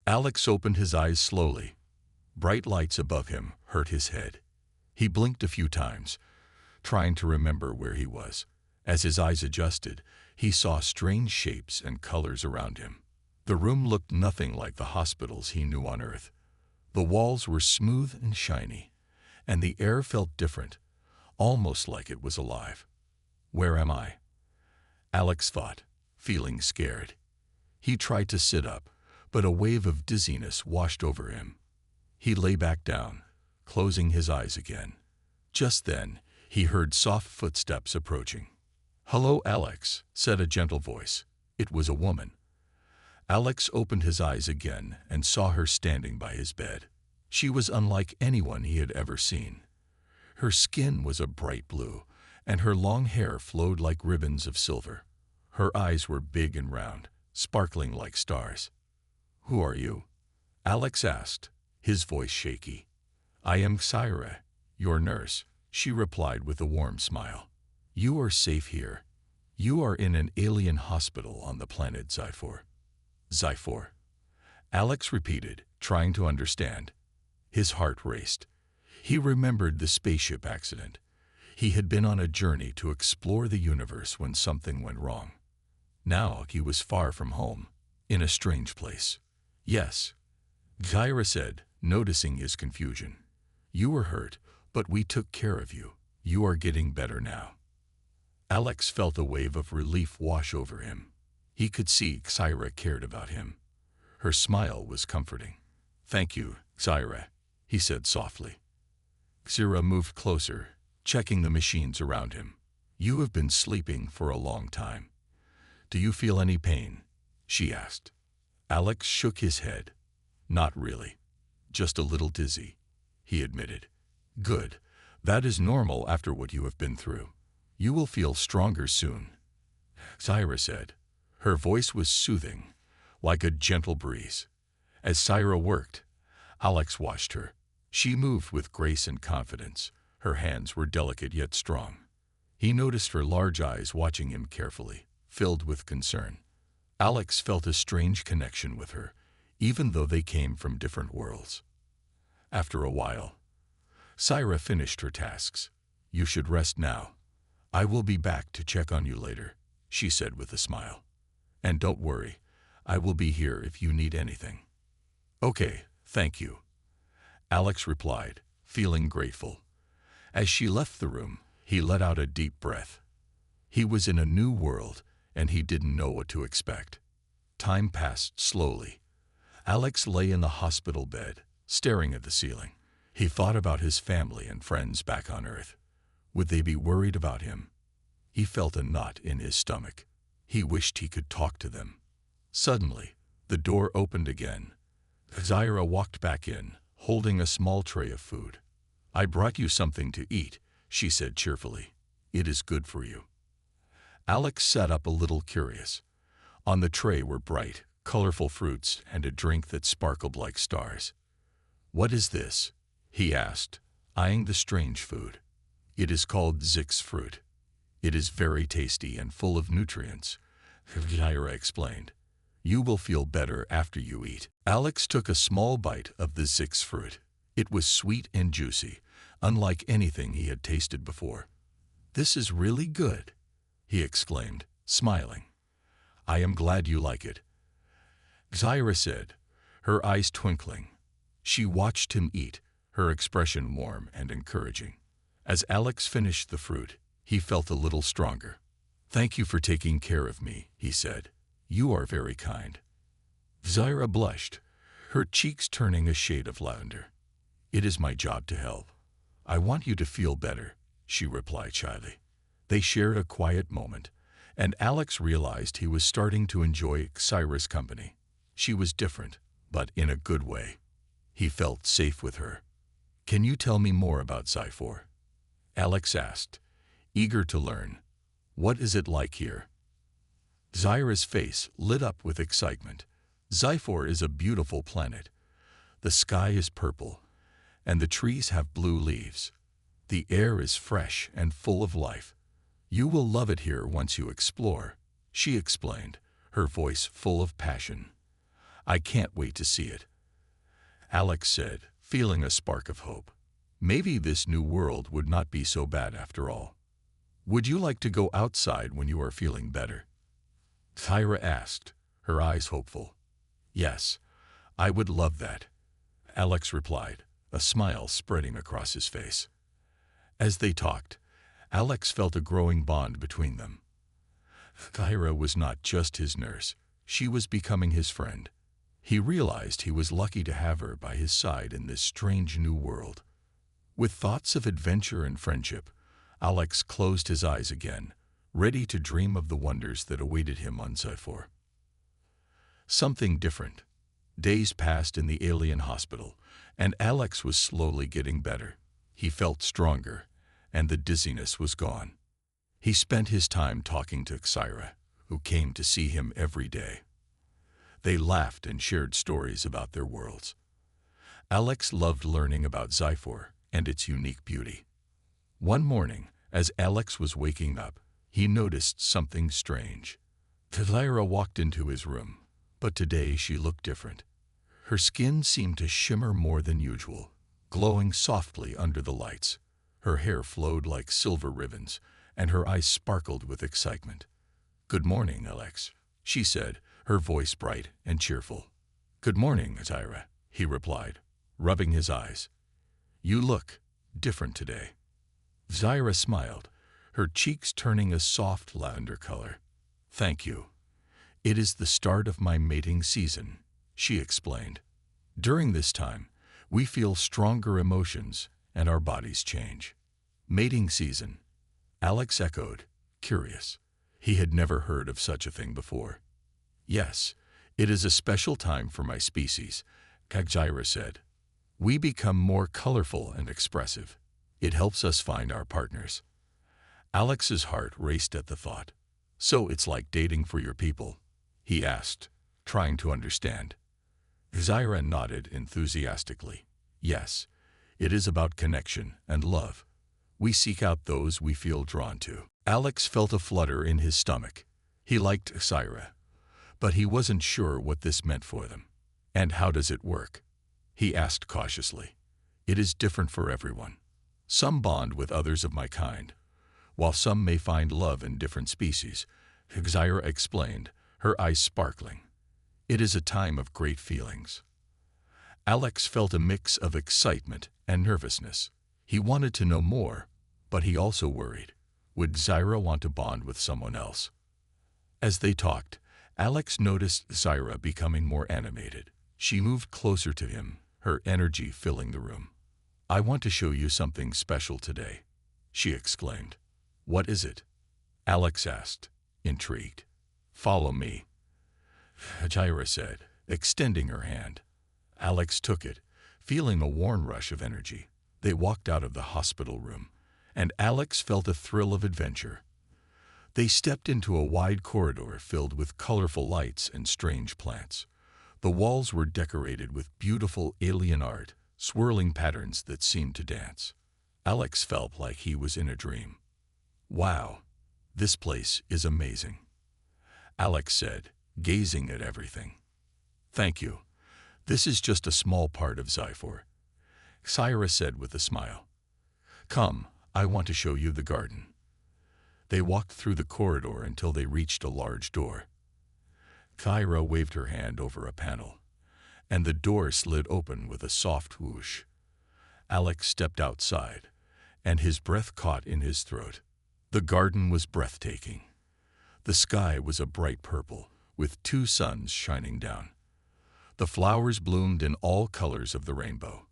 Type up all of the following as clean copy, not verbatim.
Alex opened his eyes slowly. Bright lights above him hurt his head. He blinked a few times, trying to remember where he was. As his eyes adjusted, he saw strange shapes and colors around him. The room looked nothing like the hospitals he knew on Earth. The walls were smooth and shiny, and the air felt different, almost like it was alive. Where am I? Alex thought, feeling scared. He tried to sit up, but a wave of dizziness washed over him. He lay back down, closing his eyes again. Just then, he heard soft footsteps approaching. "Hello, Alex," said a gentle voice. It was a woman. Alex opened his eyes again and saw her standing by his bed. She was unlike anyone he had ever seen. Her skin was a bright blue, and her long hair flowed like ribbons of silver. Her eyes were big and round, sparkling like stars. "Who are you?" Alex asked, his voice shaky. "I am Xyra, your nurse," she replied with a warm smile. "You are safe here. You are in an alien hospital on the planet Zyphor." "Zyphor?" Alex repeated, trying to understand. His heart raced. He remembered the spaceship accident. He had been on a journey to explore the universe when something went wrong. Now he was far from home, in a strange place. "Yes," Xyra said, noticing his confusion. "You were hurt, but we took care of you. You are getting better now." Alex felt a wave of relief wash over him. He could see Xyra cared about him. Her smile was comforting. "Thank you, Xyra," he said softly. Xyra moved closer, checking the machines around him. "You have been sleeping for a long time. Do you feel any pain?" she asked. Alex shook his head. "Not really. Just a little dizzy," he admitted. "Good. That is normal after what you have been through. You will feel stronger soon," Xyra said. Her voice was soothing, like a gentle breeze. As Xyra worked, Alex watched her. She moved with grace and confidence. Her hands were delicate yet strong. He noticed her large eyes watching him carefully, filled with concern. Alex felt a strange connection with her, even though they came from different worlds. After a while, Xyra finished her tasks. "You should rest now. I will be back to check on you later," she said with a smile. "And don't worry, I will be here if you need anything." "Okay, thank you," Alex replied, feeling grateful. As she left the room, he let out a deep breath. He was in a new world, and he didn't know what to expect. Time passed slowly. Alex lay in the hospital bed, staring at the ceiling. He thought about his family and friends back on Earth. Would they be worried about him? He felt a knot in his stomach. He wished he could talk to them. Suddenly, the door opened again. Xyra walked back in, holding a small tray of food. "I brought you something to eat," she said cheerfully. "It is good for you." Alex sat up a little curious. On the tray were bright, colorful fruits and a drink that sparkled like stars. "What is this?" he asked, eyeing the strange food. "It is called Zix fruit. It is very tasty and full of nutrients," Xyra explained. "You will feel better after you eat." Alex took a small bite of the Zix fruit. It was sweet and juicy, unlike anything he had tasted before. "This is really good," he exclaimed, smiling. "I am glad you like it," Xyra said, her eyes twinkling. She watched him eat, her expression warm and encouraging. As Alex finished the fruit, he felt a little stronger. "Thank you for taking care of me," he said. "You are very kind." Xyra blushed, her cheeks turning a shade of lavender. "It is my job to help. I want you to feel better," she replied shyly. They shared a quiet moment, and Alex realized he was starting to enjoy Xyra's company. She was different, but in a good way. He felt safe with her. "Can you tell me more about Zyphor?" Alex asked, eager to learn. "What is it like here?" Xyra's face lit up with excitement. "Zyphor is a beautiful planet. The sky is purple, and the trees have blue leaves. The air is fresh and full of life. You will love it here once you explore," she explained, her voice full of passion. I can't wait to see it. Alex said, feeling a spark of hope. Maybe this new world would not be so bad after all. Would you like to go outside when you are feeling better? Thyra asked, her eyes hopeful. Yes, I would love that, Alex replied, a smile spreading across his face. As they talked, Alex felt a growing bond between them. Thyra was not just his nurse, she was becoming his friend. He realized he was lucky to have her by his side in this strange new world. With thoughts of adventure and friendship, Alex closed his eyes again, ready to dream of the wonders that awaited him on Sci-Fi. Something different. Days passed in the alien hospital, and Alex was slowly getting better. He felt stronger, and the dizziness was gone. He spent his time talking to Xyra, who came to see him every day. They laughed and shared stories about their worlds. Alex loved learning about Sci-Fi and its unique beauty. One morning, as Alex was waking up, he noticed something strange. Xyra walked into his room, but today she looked different. Her skin seemed to shimmer more than usual, glowing softly under the lights. Her hair flowed like silver ribbons, and her eyes sparkled with excitement. "Good morning, Alex," she said, her voice bright and cheerful. "Good morning, Xyra," he replied, rubbing his eyes. "You look different today." Xyra smiled, her cheeks turning a soft lavender color. "Thank you. It is the start of my mating season," she explained. "During this time, we feel stronger emotions and our bodies change." Mating season, Alex echoed, curious. He had never heard of such a thing before. "Yes, it is a special time for my species," Xyra said. "We become more colorful and expressive. It helps us find our partners." Alex's heart raced at the thought. "So it's like dating for your people?" he asked, trying to understand. Xyra nodded enthusiastically. "Yes, it is about connection and love. We seek out those we feel drawn to." Alex felt a flutter in his stomach. He liked Xyra, but he wasn't sure what this meant for them. "And how does it work?" he asked cautiously. "It is different for everyone. Some bond with others of my kind, while some may find love in different species," Xyra explained, her eyes sparkling. "It is a time of great feelings." Alex felt a mix of excitement and nervousness. He wanted to know more, but he also worried. Would Xyra want to bond with someone else? As they talked, Alex noticed Xyra becoming more animated. She moved closer to him, her energy filling the room. "I want to show you something special today," she exclaimed. "What is it?" Alex asked, intrigued. "Follow me," Xyra said, extending her hand. Alex took it, feeling a warm rush of energy. They walked out of the hospital room, and Alex felt a thrill of adventure. They stepped into a wide corridor filled with colorful lights and strange plants. The walls were decorated with beautiful alien art, swirling patterns that seemed to dance. Alex felt like he was in a dream. "Wow, this place is amazing," Alex said, gazing at everything. "Thank you. This is just a small part of Sci-Fi," Xyra said with a smile. "Come, I want to show you the garden." They walked through the corridor until they reached a large door. Xyra waved her hand over a panel, and the door slid open with a soft whoosh. Alex stepped outside, and his breath caught in his throat. The garden was breathtaking. The sky was a bright purple, with 2 suns shining down. The flowers bloomed in all colors of the rainbow,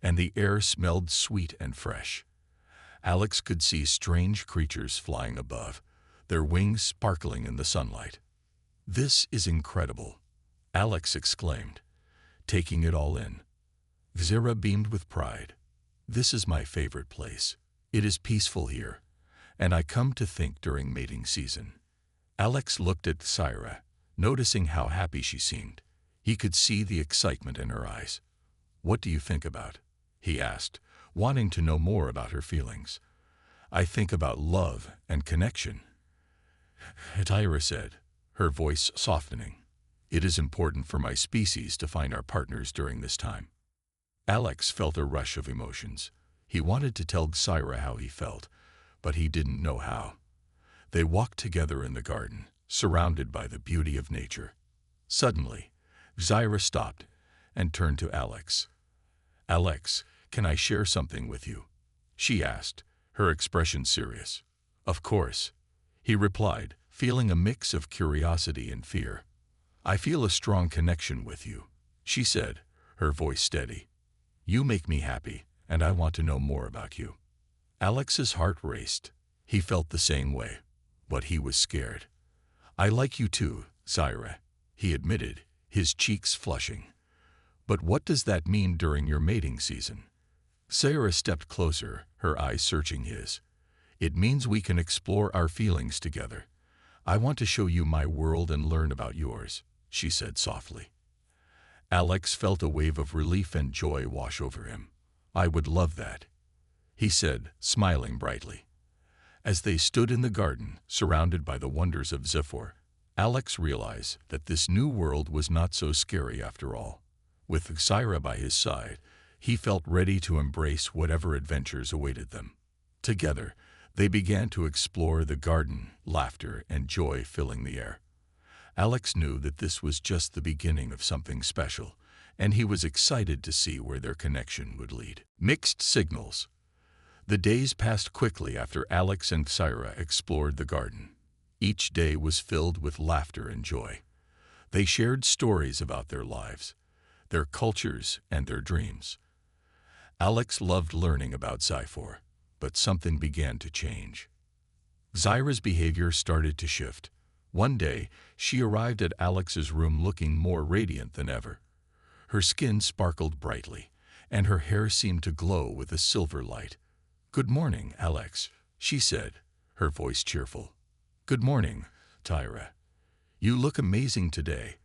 and the air smelled sweet and fresh. Alex could see strange creatures flying above, their wings sparkling in the sunlight. "This is incredible," Alex exclaimed, taking it all in. Xyra beamed with pride. "This is my favorite place. It is peaceful here, and I come to think during mating season." Alex looked at Xyra, noticing how happy she seemed. He could see the excitement in her eyes. "What do you think about?" he asked, wanting to know more about her feelings. "I think about love and connection," Xyra said, her voice softening. It is important for my species to find our partners during this time. Alex felt a rush of emotions. He wanted to tell Xyra how he felt, but he didn't know how. They walked together in the garden, surrounded by the beauty of nature. Suddenly, Xyra stopped and turned to Alex. "Alex, can I share something with you?" she asked, her expression serious. "Of course," he replied, feeling a mix of curiosity and fear. "I feel a strong connection with you," she said, her voice steady. "You make me happy, and I want to know more about you." Alex's heart raced. He felt the same way, but he was scared. "I like you too, Xyra," he admitted, his cheeks flushing. "But what does that mean during your mating season?" Xyra stepped closer, her eyes searching his. "It means we can explore our feelings together. I want to show you my world and learn about yours," she said softly. Alex felt a wave of relief and joy wash over him. "I would love that," he said, smiling brightly. As they stood in the garden, surrounded by the wonders of Zephyr, Alex realized that this new world was not so scary after all. With Xyra by his side, he felt ready to embrace whatever adventures awaited them. Together, they began to explore the garden, laughter and joy filling the air. Alex knew that this was just the beginning of something special, and he was excited to see where their connection would lead. Mixed signals. The days passed quickly after Alex and Xyra explored the garden. Each day was filled with laughter and joy. They shared stories about their lives, their cultures, and their dreams. Alex loved learning about Sci-Fi, but something began to change. Xyra's behavior started to shift. One day, she arrived at Alex's room looking more radiant than ever. Her skin sparkled brightly, and her hair seemed to glow with a silver light. "Good morning, Alex," she said, her voice cheerful. "Good morning, Xyra. You look amazing today,"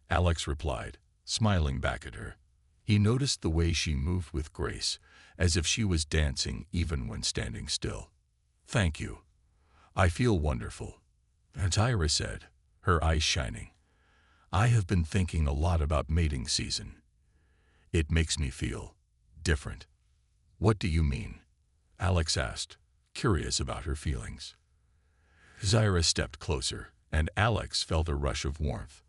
Alex replied, smiling back at her. He noticed the way she moved with grace, as if she was dancing even when standing still. "Thank you. I feel wonderful," Xyra said, her eyes shining. "I have been thinking a lot about mating season. It makes me feel different." "What do you mean?" Alex asked, curious about her feelings. Xyra stepped closer, and Alex felt a rush of warmth.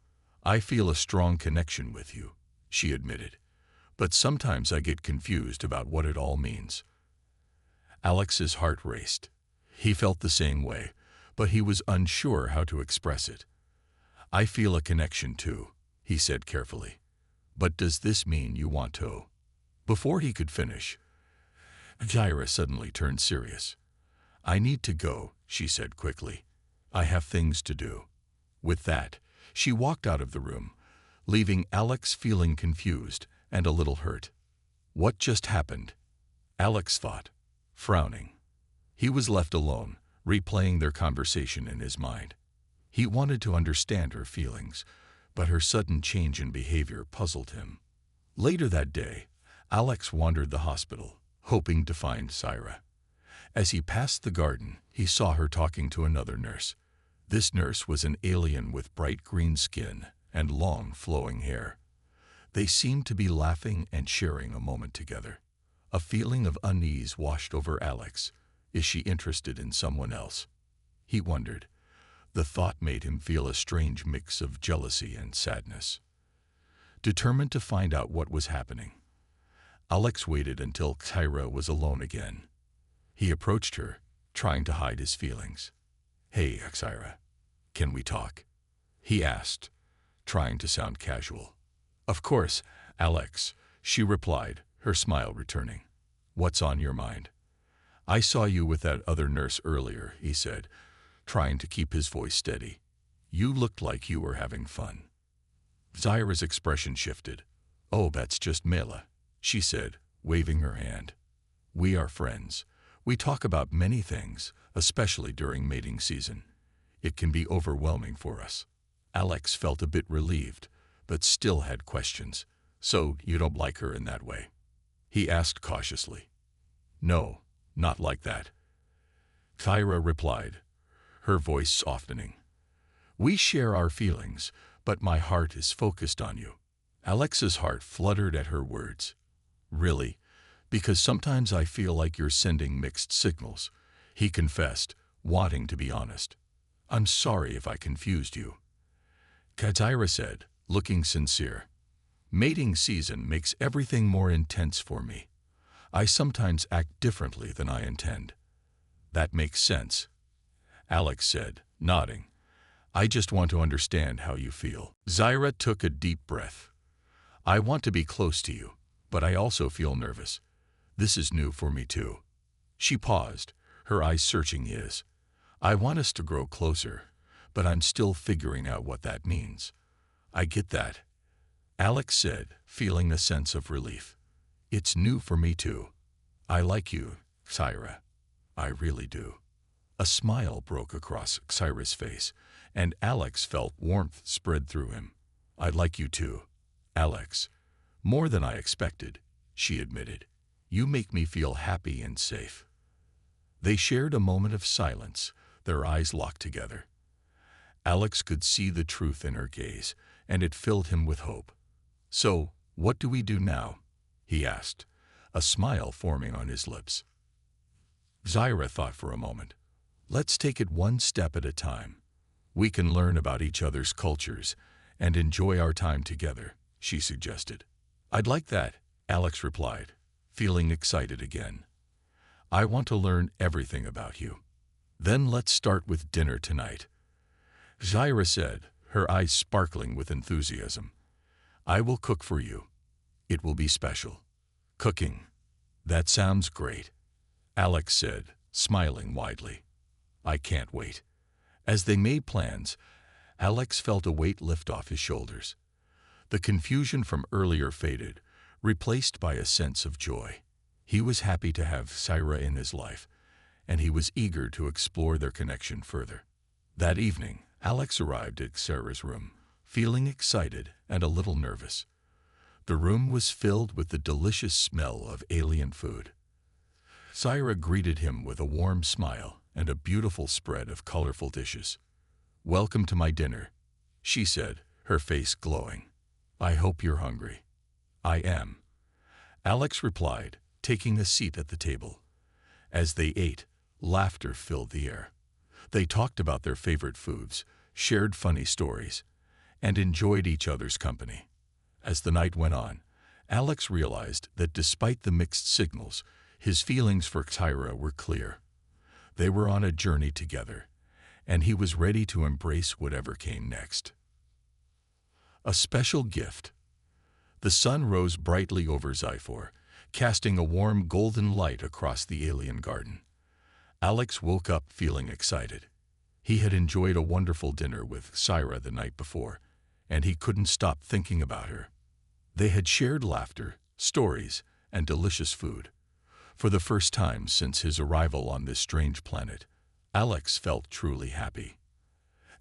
"I feel a strong connection with you," she admitted, "but sometimes I get confused about what it all means." Alex's heart raced. He felt the same way, but he was unsure how to express it. "I feel a connection too," he said carefully. "But does this mean you want to?" Before he could finish, Xyra suddenly turned serious. "I need to go," she said quickly. "I have things to do." With that, she walked out of the room, leaving Alex feeling confused and a little hurt. What just happened? Alex thought, frowning. He was left alone, replaying their conversation in his mind. He wanted to understand her feelings, but her sudden change in behavior puzzled him. Later that day, Alex wandered the hospital, hoping to find Xyra. As he passed the garden, he saw her talking to another nurse. This nurse was an alien with bright green skin and long, flowing hair. They seemed to be laughing and sharing a moment together. A feeling of unease washed over Alex. Is she interested in someone else? He wondered. The thought made him feel a strange mix of jealousy and sadness. Determined to find out what was happening, Alex waited until Xyra was alone again. He approached her, trying to hide his feelings. "Hey, Xyra, can we talk?" he asked, trying to sound casual. "Of course, Alex," she replied, her smile returning. "What's on your mind?" "I saw you with that other nurse earlier," he said, trying to keep his voice steady. "You looked like you were having fun." Xyra's expression shifted. "Oh, that's just Mela," she said, waving her hand. "We are friends. We talk about many things, especially during mating season. It can be overwhelming for us." Alex felt a bit relieved, but still had questions. "So you don't like her in that way?" he asked cautiously. "No, not like that," Xyra replied, her voice softening. "We share our feelings, but my heart is focused on you. Alex's heart fluttered at her words. Really? Because sometimes I feel like you're sending mixed signals, he confessed, wanting to be honest. I'm sorry if I confused you. Katira said, looking sincere. Mating season makes everything more intense for me. I sometimes act differently than I intend. That makes sense, Alex said, nodding. I just want to understand how you feel. Zyra took a deep breath. I want to be close to you, but I also feel nervous. This is new for me too. She paused, her eyes searching his. I want us to grow closer, but I'm still figuring out what that means. I get that, Alex said, feeling a sense of relief. It's new for me too. I like you, Zyra. I really do. A smile broke across Zyra's face, and Alex felt warmth spread through him. I like you too, Alex. More than I expected, she admitted. You make me feel happy and safe. They shared a moment of silence, their eyes locked together. Alex could see the truth in her gaze, and it filled him with hope. So, what do we do now? He asked, a smile forming on his lips. Zyra thought for a moment. Let's take it one step at a time. We can learn about each other's cultures and enjoy our time together, she suggested. I'd like that, Alex replied, feeling excited again. I want to learn everything about you. Then let's start with dinner tonight, Zyra said, her eyes sparkling with enthusiasm. I will cook for you. It will be special. Cooking. That sounds great, Alex said, smiling widely. I can't wait. As they made plans, Alex felt a weight lift off his shoulders. The confusion from earlier faded, replaced by a sense of joy. He was happy to have Zyra in his life, and he was eager to explore their connection further. That evening, Alex arrived at Zyra's room, feeling excited and a little nervous. The room was filled with the delicious smell of alien food. Zyra greeted him with a warm smile and a beautiful spread of colorful dishes. Welcome to my dinner, she said, her face glowing. I hope you're hungry. I am, Alex replied, taking a seat at the table. As they ate, laughter filled the air. They talked about their favorite foods, shared funny stories, and enjoyed each other's company. As the night went on, Alex realized that despite the mixed signals, his feelings for Zyra were clear. They were on a journey together, and he was ready to embrace whatever came next. A special gift. The sun rose brightly over Zyphor, casting a warm golden light across the alien garden. Alex woke up feeling excited. He had enjoyed a wonderful dinner with Zyra the night before, and he couldn't stop thinking about her. They had shared laughter, stories, and delicious food. For the first time since his arrival on this strange planet, Alex felt truly happy.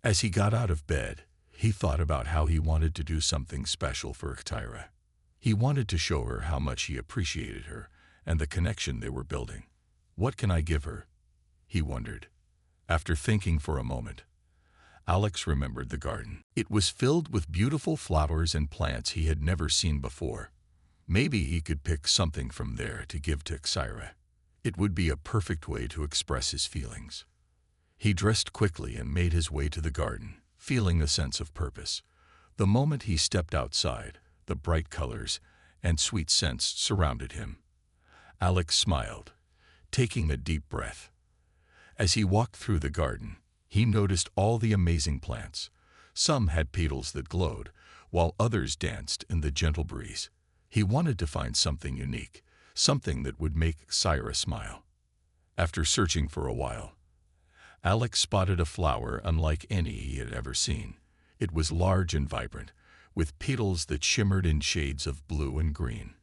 As he got out of bed, he thought about how he wanted to do something special for Zyra. He wanted to show her how much he appreciated her and the connection they were building. What can I give her? He wondered. After thinking for a moment, Alex remembered the garden. It was filled with beautiful flowers and plants he had never seen before. Maybe he could pick something from there to give to Zyra. It would be a perfect way to express his feelings. He dressed quickly and made his way to the garden, feeling a sense of purpose. The moment he stepped outside, the bright colors and sweet scents surrounded him. Alex smiled, taking a deep breath. As he walked through the garden, he noticed all the amazing plants. Some had petals that glowed, while others danced in the gentle breeze. He wanted to find something unique, something that would make Zyra smile. After searching for a while, Alex spotted a flower unlike any he had ever seen. It was large and vibrant, with petals that shimmered in shades of blue and green.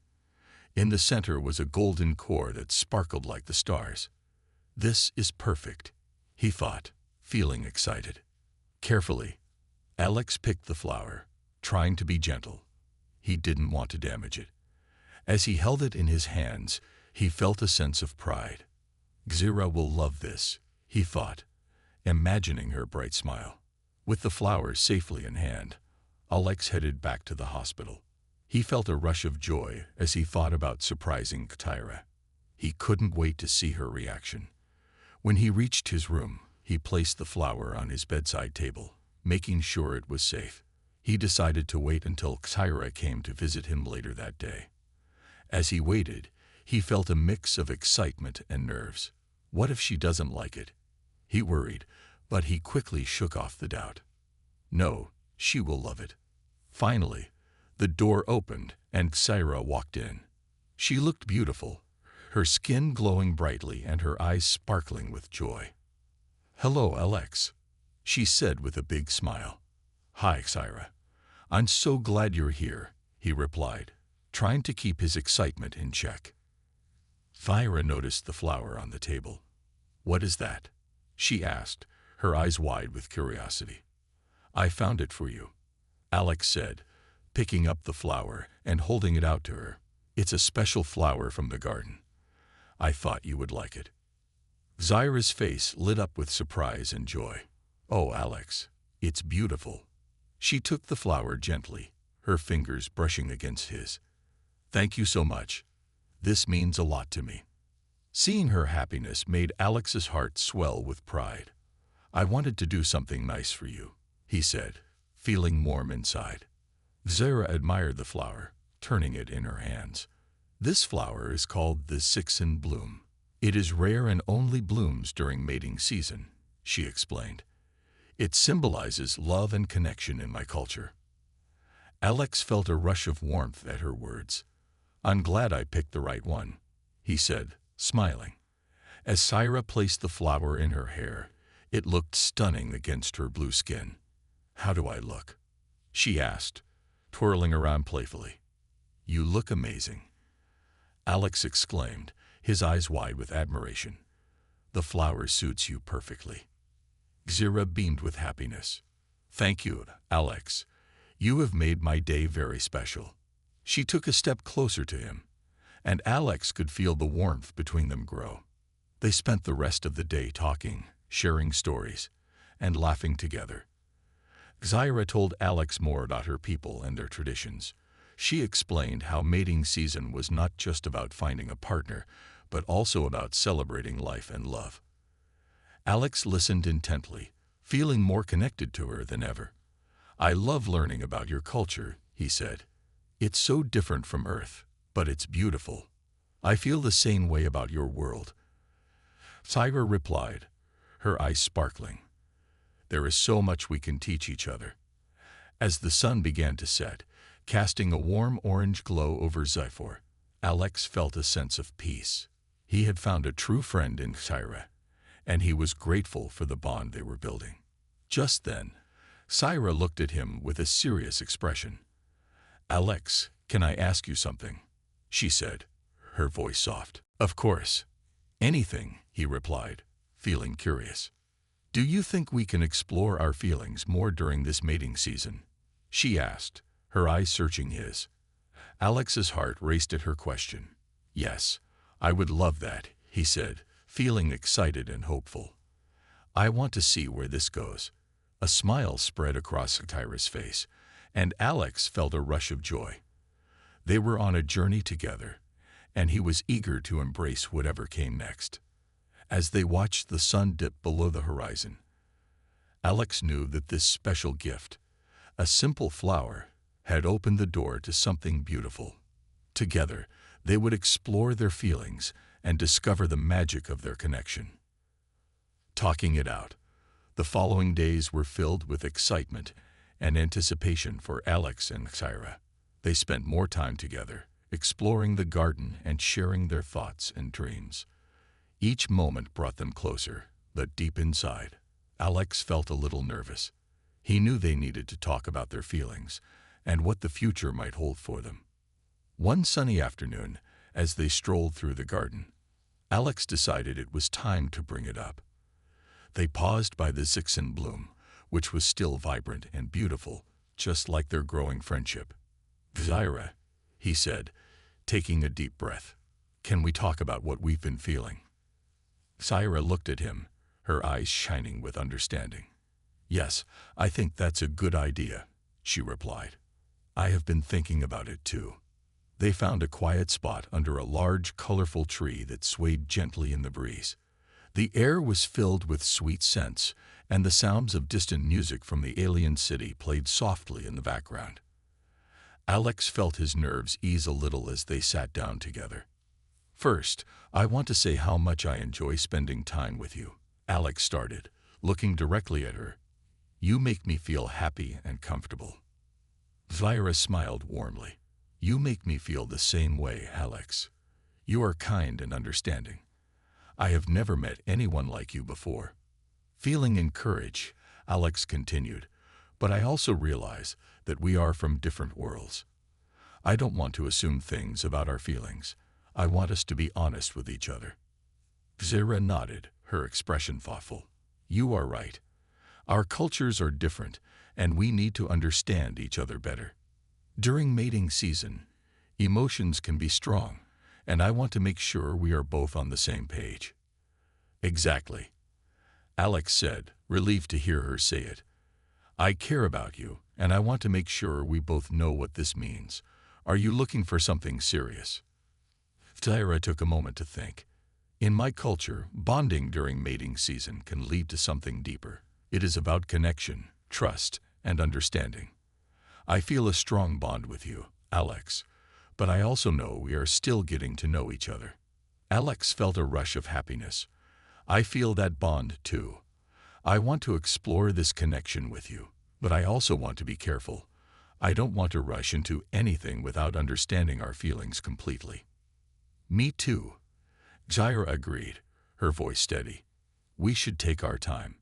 In the center was a golden core that sparkled like the stars. This is perfect, he thought, feeling excited. Carefully, Alex picked the flower, trying to be gentle. He didn't want to damage it. As he held it in his hands, he felt a sense of pride. Zyra will love this, he thought, imagining her bright smile. With the flowers safely in hand, Alex headed back to the hospital. He felt a rush of joy as he thought about surprising Tyra. He couldn't wait to see her reaction. When he reached his room, he placed the flower on his bedside table, making sure it was safe. He decided to wait until Tyra came to visit him later that day. As he waited, he felt a mix of excitement and nerves. What if she doesn't like it? He worried, but he quickly shook off the doubt. No, she will love it. Finally, the door opened and Tyra walked in. She looked beautiful, her skin glowing brightly and her eyes sparkling with joy. "Hello, Alex," she said with a big smile. "Hi, Tyra. I'm so glad you're here," he replied, trying to keep his excitement in check. Tyra noticed the flower on the table. "What is that?" she asked, her eyes wide with curiosity. "I found it for you," Alex said, picking up the flower and holding it out to her. "It's a special flower from the garden. I thought you would like it." Tyra's face lit up with surprise and joy. "Oh, Alex, it's beautiful." She took the flower gently, her fingers brushing against his. "Thank you so much. This means a lot to me." Seeing her happiness made Alex's heart swell with pride. "I wanted to do something nice for you," he said, feeling warm inside. Tyra admired the flower, turning it in her hands. "This flower is called the Six in Bloom. It is rare and only blooms during mating season," she explained. "It symbolizes love and connection in my culture." Alex felt a rush of warmth at her words. "I'm glad I picked the right one," he said, smiling. As Tyra placed the flower in her hair, it looked stunning against her blue skin. "How do I look?" she asked, twirling around playfully. "You look amazing," Alex exclaimed, his eyes wide with admiration. "The flower suits you perfectly." Tyra beamed with happiness. "Thank you, Alex. You have made my day very special." She took a step closer to him, and Alex could feel the warmth between them grow. They spent the rest of the day talking, sharing stories, and laughing together. Tyra told Alex more about her people and their traditions. She explained how mating season was not just about finding a partner, but also about celebrating life and love. Alex listened intently, feeling more connected to her than ever. "I love learning about your culture," he said. "It's so different from Earth, but it's beautiful. I feel the same way about your world." Tyra replied, her eyes sparkling. "There is so much we can teach each other." As the sun began to set, casting a warm orange glow over Zyphor, Alex felt a sense of peace. He had found a true friend in Tyra, and he was grateful for the bond they were building. Just then, Tyra looked at him with a serious expression. "Alex, can I ask you something?" she said, her voice soft. "Of course. Anything," he replied, feeling curious. "Do you think we can explore our feelings more during this mating season?" she asked, her eyes searching his. Alex's heart raced at her question. "Yes, I would love that," he said, feeling excited and hopeful. "I want to see where this goes." A smile spread across Tyra's face, and Alex felt a rush of joy. They were on a journey together, and he was eager to embrace whatever came next. As they watched the sun dip below the horizon, Alex knew that this special gift, a simple flower, had opened the door to something beautiful. Together, they would explore their feelings and discover the magic of their connection. Talking it out, the following days were filled with excitement and anticipation for Alex and Tyra. They spent more time together, exploring the garden and sharing their thoughts and dreams. Each moment brought them closer, but deep inside, Alex felt a little nervous. He knew they needed to talk about their feelings and what the future might hold for them. One sunny afternoon, as they strolled through the garden, Alex decided it was time to bring it up. They paused by the Six in Bloom, which was still vibrant and beautiful, just like their growing friendship. "Tyra," he said, taking a deep breath, "can we talk about what we've been feeling?" Tyra looked at him, her eyes shining with understanding. "Yes, I think that's a good idea," she replied. I have been thinking about it too. They found a quiet spot under a large, colorful tree that swayed gently in the breeze. The air was filled with sweet scents, and the sounds of distant music from the alien city played softly in the background. Alex felt his nerves ease a little as they sat down together. First, I want to say how much I enjoy spending time with you, Alex started, looking directly at her. You make me feel happy and comfortable. Zaira smiled warmly. You make me feel the same way, Alex. You are kind and understanding. I have never met anyone like you before. Feeling encouraged, Alex continued, but I also realize that we are from different worlds. I don't want to assume things about our feelings. I want us to be honest with each other. Zaira nodded, her expression thoughtful. You are right. Our cultures are different, and we need to understand each other better. During mating season, emotions can be strong, and I want to make sure we are both on the same page. Exactly, Alex said, relieved to hear her say it. I care about you, and I want to make sure we both know what this means. Are you looking for something serious? Zaira took a moment to think. In my culture, bonding during mating season can lead to something deeper. It is about connection, trust, and understanding. I feel a strong bond with you, Alex, but I also know we are still getting to know each other. Alex felt a rush of happiness. I feel that bond too. I want to explore this connection with you, but I also want to be careful. I don't want to rush into anything without understanding our feelings completely. Me too, Zaira agreed, her voice steady. We should take our time.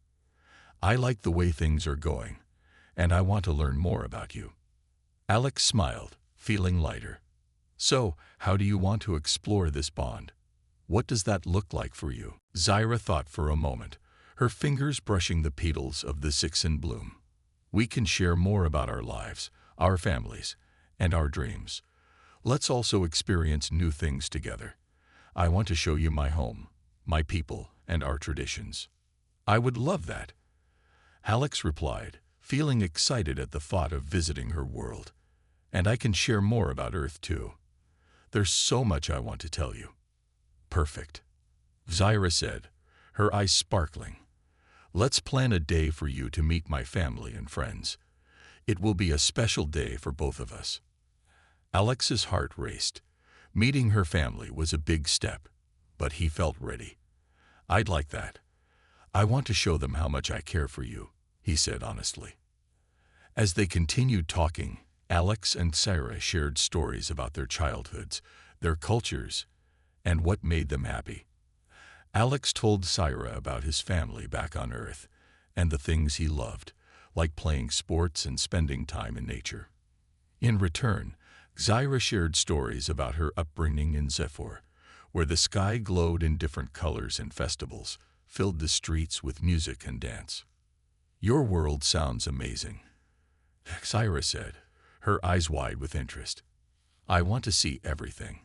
I like the way things are going, and I want to learn more about you. Alex smiled, feeling lighter. So, how do you want to explore this bond? What does that look like for you? Zaira thought for a moment, her fingers brushing the petals of the six in bloom. We can share more about our lives, our families, and our dreams. Let's also experience new things together. I want to show you my home, my people, and our traditions. I would love that, Alex replied, feeling excited at the thought of visiting her world. And I can share more about Earth too. There's so much I want to tell you. Perfect, Zaira said, her eyes sparkling. Let's plan a day for you to meet my family and friends. It will be a special day for both of us. Alex's heart raced. Meeting her family was a big step, but he felt ready. I'd like that. I want to show them how much I care for you, he said honestly. As they continued talking, Alex and Zaira shared stories about their childhoods, their cultures, and what made them happy. Alex told Zaira about his family back on Earth and the things he loved, like playing sports and spending time in nature. In return, Zaira shared stories about her upbringing in Zephyr, where the sky glowed in different colors and festivals filled the streets with music and dance. Your world sounds amazing, Zaira said, her eyes wide with interest. I want to see everything.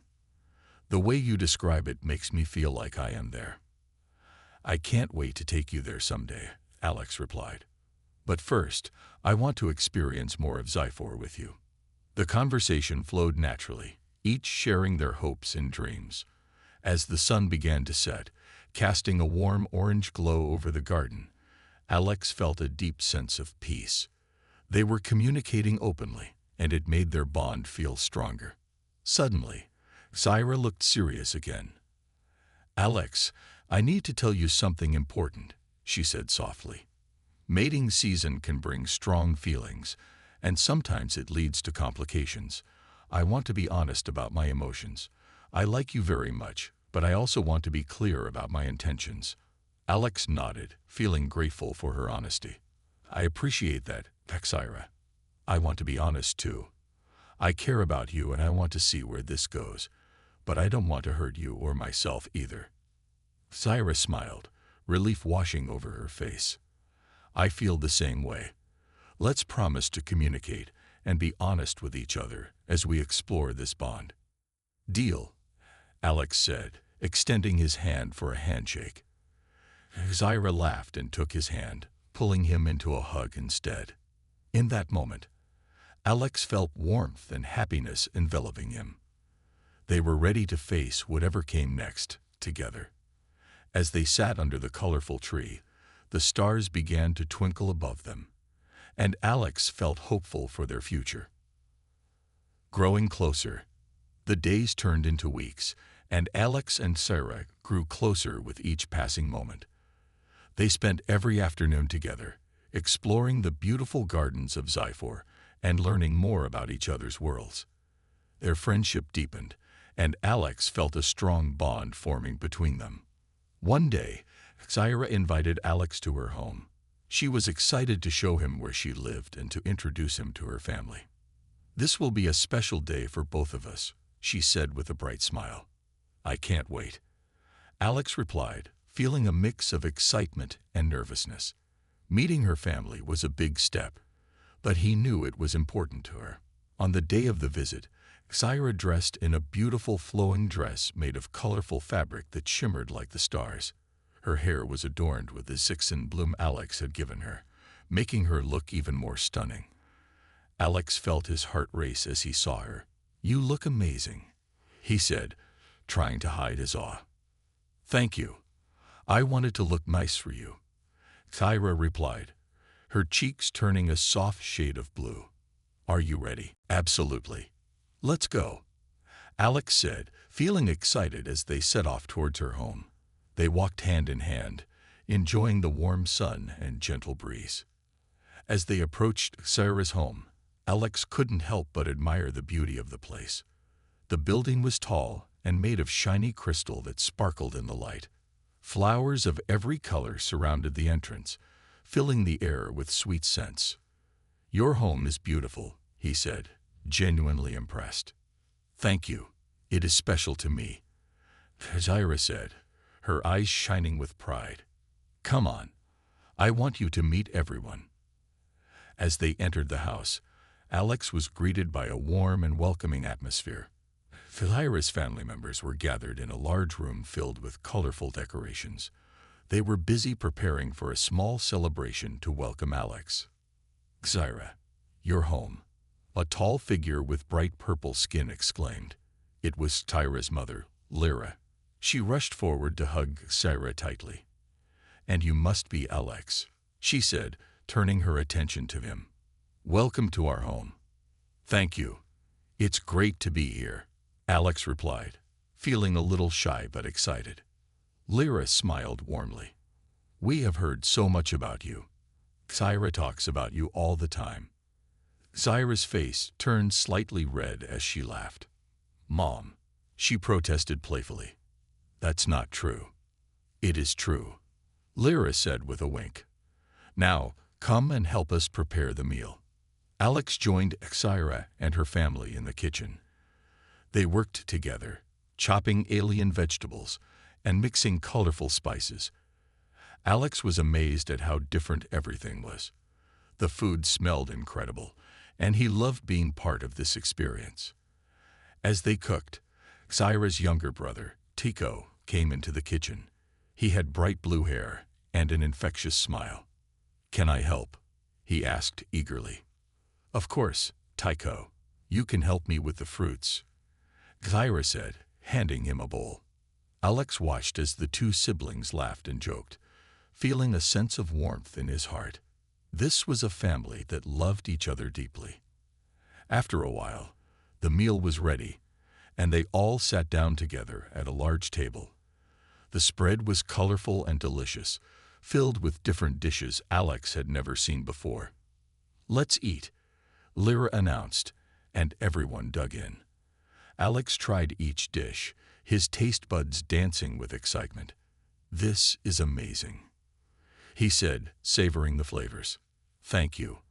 The way you describe it makes me feel like I am there. I can't wait to take you there someday, Alex replied. But first, I want to experience more of Zephyr with you. The conversation flowed naturally, each sharing their hopes and dreams. As the sun began to set, casting a warm orange glow over the garden, Alex felt a deep sense of peace. They were communicating openly, and it made their bond feel stronger. Suddenly, Zaira looked serious again. Alex, I need to tell you something important, she said softly. Mating season can bring strong feelings, and sometimes it leads to complications. I want to be honest about my emotions. I like you very much, but I also want to be clear about my intentions. Alex nodded, feeling grateful for her honesty. I appreciate that, Zaira. I want to be honest too. I care about you and I want to see where this goes, but I don't want to hurt you or myself either. Zaira smiled, relief washing over her face. I feel the same way. Let's promise to communicate and be honest with each other as we explore this bond. Deal, Alex said, extending his hand for a handshake. Zaira laughed and took his hand, pulling him into a hug instead. In that moment, Alex felt warmth and happiness enveloping him. They were ready to face whatever came next, together. As they sat under the colorful tree, the stars began to twinkle above them, and Alex felt hopeful for their future. Growing closer, the days turned into weeks, and Alex and Sarah grew closer with each passing moment. They spent every afternoon together, exploring the beautiful gardens of Zyphor and learning more about each other's worlds. Their friendship deepened, and Alex felt a strong bond forming between them. One day, Sarah invited Alex to her home. She was excited to show him where she lived and to introduce him to her family. "This will be a special day for both of us," she said with a bright smile. "I can't wait," Alex replied, feeling a mix of excitement and nervousness. Meeting her family was a big step, but he knew it was important to her. On the day of the visit, Sarah dressed in a beautiful flowing dress made of colorful fabric that shimmered like the stars. Her hair was adorned with the zixen bloom Alex had given her, making her look even more stunning. Alex felt his heart race as he saw her. "You look amazing," he said, trying to hide his awe. "Thank you. I wanted to look nice for you," Sarah replied, her cheeks turning a soft shade of blue. "Are you ready?" "Absolutely. Let's go," Alex said, feeling excited as they set off towards her home. They walked hand in hand, enjoying the warm sun and gentle breeze. As they approached Sarah's home, Alex couldn't help but admire the beauty of the place. The building was tall and made of shiny crystal that sparkled in the light. Flowers of every color surrounded the entrance, filling the air with sweet scents. "Your home is beautiful," he said, genuinely impressed. "Thank you. It is special to me," Sarah said, her eyes shining with pride. "Come on. I want you to meet everyone." As they entered the house, Alex was greeted by a warm and welcoming atmosphere. Sarah's family members were gathered in a large room filled with colorful decorations. They were busy preparing for a small celebration to welcome Alex. "Sarah, you're home," a tall figure with bright purple skin exclaimed. It was Sarah's mother, Lyra. She rushed forward to hug Sarah tightly. "And you must be Alex," she said, turning her attention to him. "Welcome to our home." "Thank you. It's great to be here," Alex replied, feeling a little shy but excited. Lyra smiled warmly. "We have heard so much about you. Sarah talks about you all the time." Sarah's face turned slightly red as she laughed. "Mom," she protested playfully. "That's not true." "It is true," Lyra said with a wink. "Now, come and help us prepare the meal." Alex joined Sarah and her family in the kitchen. They worked together, chopping alien vegetables and mixing colorful spices. Alex was amazed at how different everything was. The food smelled incredible, and he loved being part of this experience. As they cooked, Sarah's younger brother, Tico, came into the kitchen. He had bright blue hair and an infectious smile. "Can I help?" he asked eagerly. "Of course, Tico. You can help me with the fruits," Sarah said, handing him a bowl. Alex watched as the two siblings laughed and joked, feeling a sense of warmth in his heart. This was a family that loved each other deeply. After a while, the meal was ready, and they all sat down together at a large table. The spread was colorful and delicious, filled with different dishes Alex had never seen before. "Let's eat," Lyra announced, and everyone dug in. Alex tried each dish, his taste buds dancing with excitement. "This is amazing," he said, savoring the flavors. "Thank you.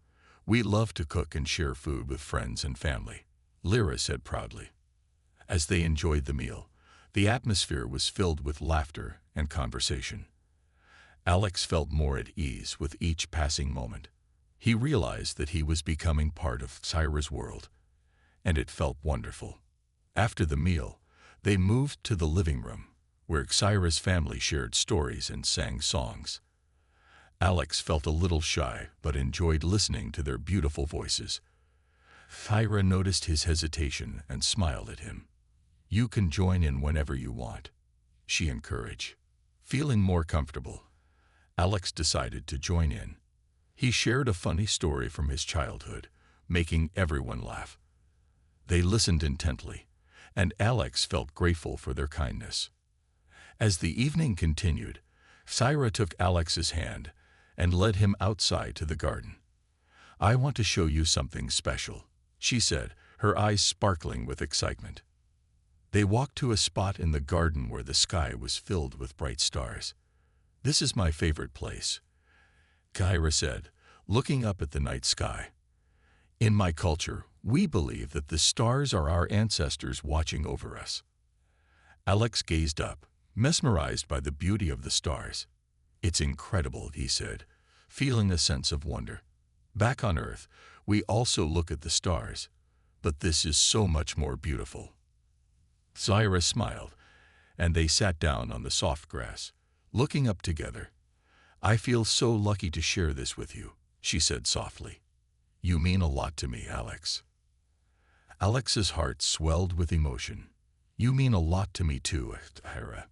We love to cook and share food with friends and family," Lyra said proudly. As they enjoyed the meal, the atmosphere was filled with laughter and conversation. Alex felt more at ease with each passing moment. He realized that he was becoming part of Sarah's world, and it felt wonderful. After the meal, they moved to the living room, where Sarah's family shared stories and sang songs. Alex felt a little shy but enjoyed listening to their beautiful voices. Thyra noticed his hesitation and smiled at him. "You can join in whenever you want," she encouraged. Feeling more comfortable, Alex decided to join in. He shared a funny story from his childhood, making everyone laugh. They listened intently, and Alex felt grateful for their kindness. As the evening continued, Thyra took Alex's hand and led him outside to the garden. "I want to show you something special," she said, her eyes sparkling with excitement. They walked to a spot in the garden where the sky was filled with bright stars. "This is my favorite place," Thyra said, looking up at the night sky. "In my culture, we believe that the stars are our ancestors watching over us." Alex gazed up, mesmerized by the beauty of the stars. "It's incredible," he said, feeling a sense of wonder. "Back on Earth, we also look at the stars, but this is so much more beautiful." Thyra smiled, and they sat down on the soft grass, looking up together. "I feel so lucky to share this with you," she said softly. "You mean a lot to me, Alex." Alex's heart swelled with emotion. "You mean a lot to me too, Thyra.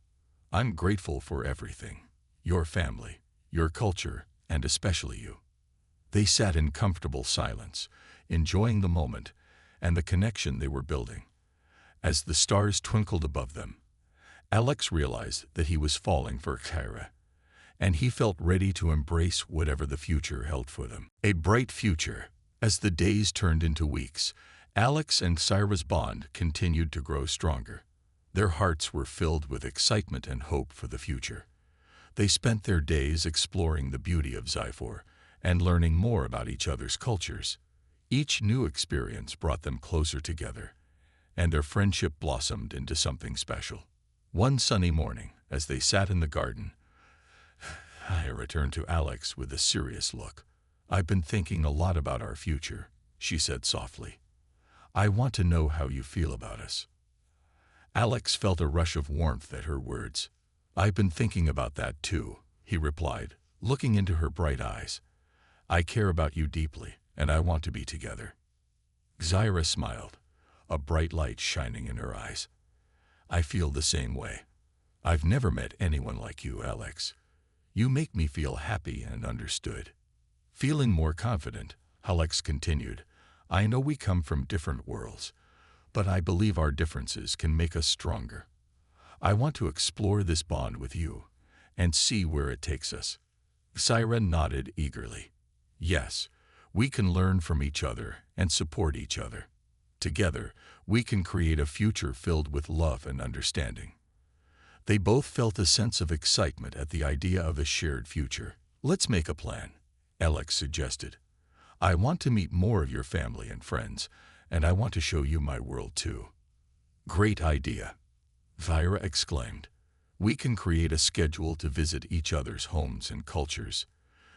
I'm grateful for everything. Your family, your culture, and especially you." They sat in comfortable silence, enjoying the moment and the connection they were building. As the stars twinkled above them, Alex realized that he was falling for Thyra, and he felt ready to embrace whatever the future held for them. A bright future. As the days turned into weeks, Alex and Thyra's bond continued to grow stronger. Their hearts were filled with excitement and hope for the future. They spent their days exploring the beauty of Zyphor and learning more about each other's cultures. Each new experience brought them closer together, and their friendship blossomed into something special. One sunny morning, as they sat in the garden, I returned to Alex with a serious look. "I've been thinking a lot about our future," she said softly. "I want to know how you feel about us." Alex felt a rush of warmth at her words. "I've been thinking about that too," he replied, looking into her bright eyes. "I care about you deeply, and I want to be together." Thyra smiled, a bright light shining in her eyes. "I feel the same way. I've never met anyone like you, Alex. You make me feel happy and understood." Feeling more confident, Alex continued, "I know we come from different worlds, but I believe our differences can make us stronger. I want to explore this bond with you and see where it takes us." Thyra nodded eagerly. "Yes, we can learn from each other and support each other. Together, we can create a future filled with love and understanding." They both felt a sense of excitement at the idea of a shared future. "Let's make a plan," Alex suggested. "I want to meet more of your family and friends, and I want to show you my world too." "Great idea," Thyra exclaimed. "We can create a schedule to visit each other's homes and cultures.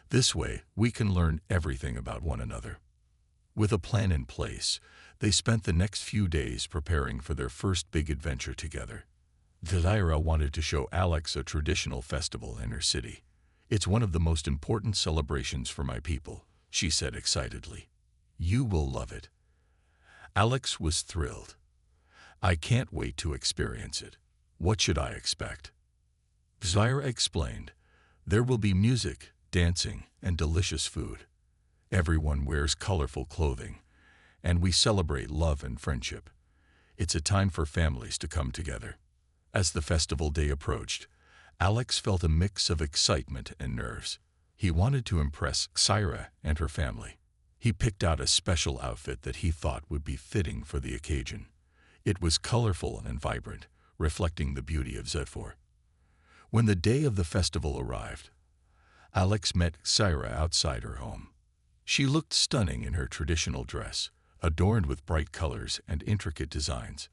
This way, we can learn everything about one another." With a plan in place, they spent the next few days preparing for their first big adventure together. Thyra wanted to show Alex a traditional festival in her city. "It's one of the most important celebrations for my people," she said excitedly. "You will love it." Alex was thrilled. "I can't wait to experience it. What should I expect?" Thyra explained, "There will be music, dancing, and delicious food. Everyone wears colorful clothing, and we celebrate love and friendship. It's a time for families to come together." As the festival day approached, Alex felt a mix of excitement and nerves. He wanted to impress Thyra and her family. He picked out a special outfit that he thought would be fitting for the occasion. It was colorful and vibrant, reflecting the beauty of Zyphor. When the day of the festival arrived, Alex met Thyra outside her home. She looked stunning in her traditional dress, adorned with bright colors and intricate designs.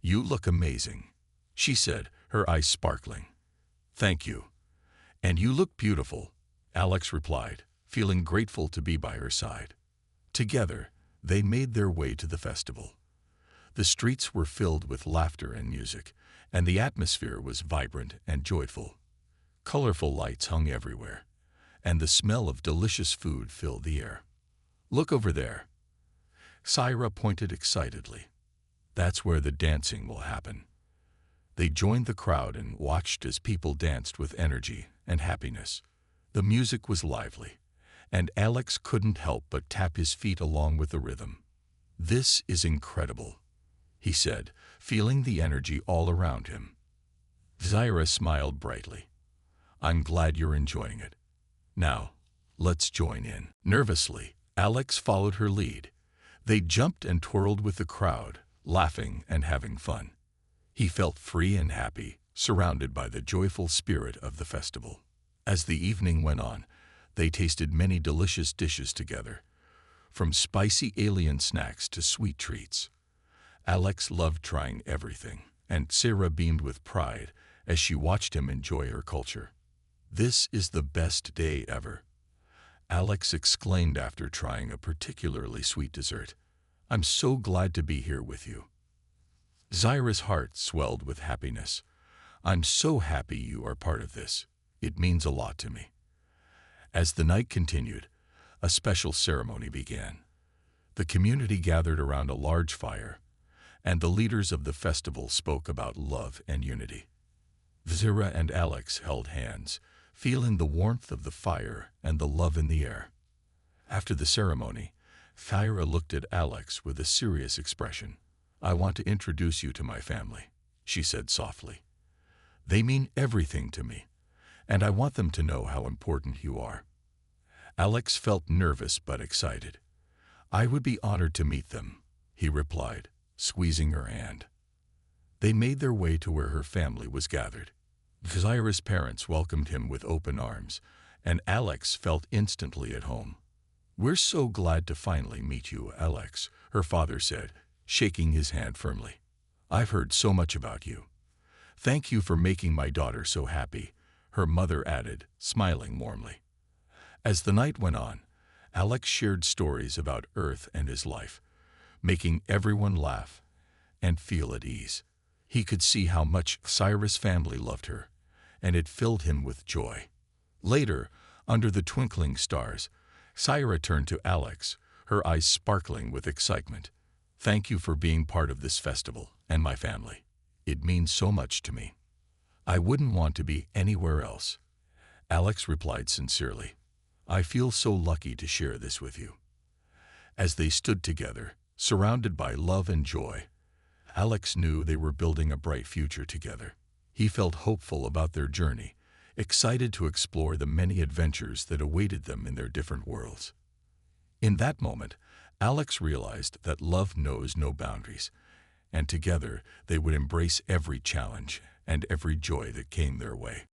"You look amazing," she said, her eyes sparkling. "Thank you. And you look beautiful," Alex replied, feeling grateful to be by her side. Together, they made their way to the festival. The streets were filled with laughter and music, and the atmosphere was vibrant and joyful. Colorful lights hung everywhere, and the smell of delicious food filled the air. "Look over there." Syra pointed excitedly. That's where the dancing will happen. They joined the crowd and watched as people danced with energy and happiness. The music was lively, and Alex couldn't help but tap his feet along with the rhythm. "This is incredible," he said, feeling the energy all around him. Syra smiled brightly. "I'm glad you're enjoying it. Now, let's join in." Nervously, Alex followed her lead. They jumped and twirled with the crowd, laughing and having fun. He felt free and happy, surrounded by the joyful spirit of the festival. As the evening went on, they tasted many delicious dishes together, from spicy alien snacks to sweet treats. Alex loved trying everything, and Syra beamed with pride as she watched him enjoy her culture. "This is the best day ever," Alex exclaimed after trying a particularly sweet dessert. "I'm so glad to be here with you." Syra's heart swelled with happiness. "I'm so happy you are part of this. It means a lot to me." As the night continued, a special ceremony began. The community gathered around a large fire, and the leaders of the festival spoke about love and unity. Syra and Alex held hands, feeling the warmth of the fire and the love in the air. After the ceremony, Syra looked at Alex with a serious expression. "I want to introduce you to my family," she said softly. "They mean everything to me, and I want them to know how important you are." Alex felt nervous but excited. "I would be honored to meet them," he replied, squeezing her hand. They made their way to where her family was gathered. Syra's parents welcomed him with open arms, and Alex felt instantly at home. "We're so glad to finally meet you, Alex," her father said, shaking his hand firmly. "I've heard so much about you." "Thank you for making my daughter so happy," her mother added, smiling warmly. As the night went on, Alex shared stories about Earth and his life, making everyone laugh and feel at ease. He could see how much Syra's family loved her, and it filled him with joy. Later, under the twinkling stars, Syra turned to Alex, her eyes sparkling with excitement. "Thank you for being part of this festival and my family. It means so much to me." "I wouldn't want to be anywhere else," Alex replied sincerely. "I feel so lucky to share this with you." As they stood together, surrounded by love and joy, Alex knew they were building a bright future together. He felt hopeful about their journey, excited to explore the many adventures that awaited them in their different worlds. In that moment, Alex realized that love knows no boundaries, and together they would embrace every challenge and every joy that came their way.